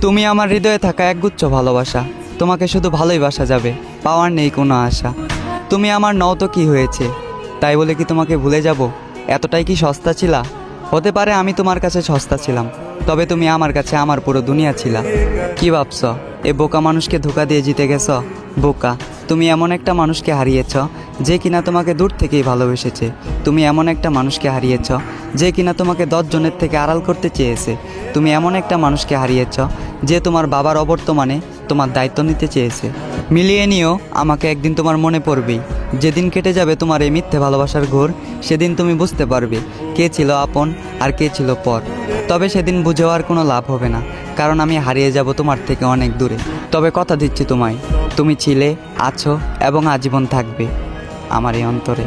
তুমি আমার হৃদয়ে থাকা একগুচ্ছ ভালোবাসা, তোমাকে শুধু ভালোই বাসা যাবে, পাওয়ার নেই কোনো আশা। তুমি আমার নও তো কি হয়েছে, তাই বলে কি তোমাকে ভুলে যাব? এতটাই কি সস্তা ছিলা? হতে পারে আমি তোমার কাছে সস্তা ছিলাম, তবে তুমি আমার কাছে আমার পুরো দুনিয়া ছিলা। কি ভাবছ, এ বোকা মানুষকে ধোকা দিয়ে জিতে গেছ? বোকা, তুমি এমন একটা মানুষকে হারিয়েছ যে কিনা তোমাকে দূর থেকেই ভালোবেসেছে। তুমি এমন একটা মানুষকে হারিয়েছ যে কিনা তোমাকে 10 জনের থেকে আড়াল করতে চেয়েছে। তুমি এমন একটা মানুষকে হারিয়েছ যে তোমার বাবার অবর্তমানে তোমার দায়িত্ব নিতে চেয়েছে। মিলিয়ে নিও, আমাকে একদিন তোমার মনে পড়বেই। যেদিন কেটে যাবে তোমার এই মিথ্যে ভালোবাসার ঘোর, সেদিন তুমি বুঝতে পারবে কে ছিল আপন আর কে ছিল পর। তবে সেদিন বুঝেও আর কোনো লাভ হবে না, কারণ আমি হারিয়ে যাব তোমার থেকে অনেক দূরে। তবে কথা দিচ্ছি তোমায়, তুমি ছিলে, আছো এবং আজীবন থাকবে আমার এই অন্তরে।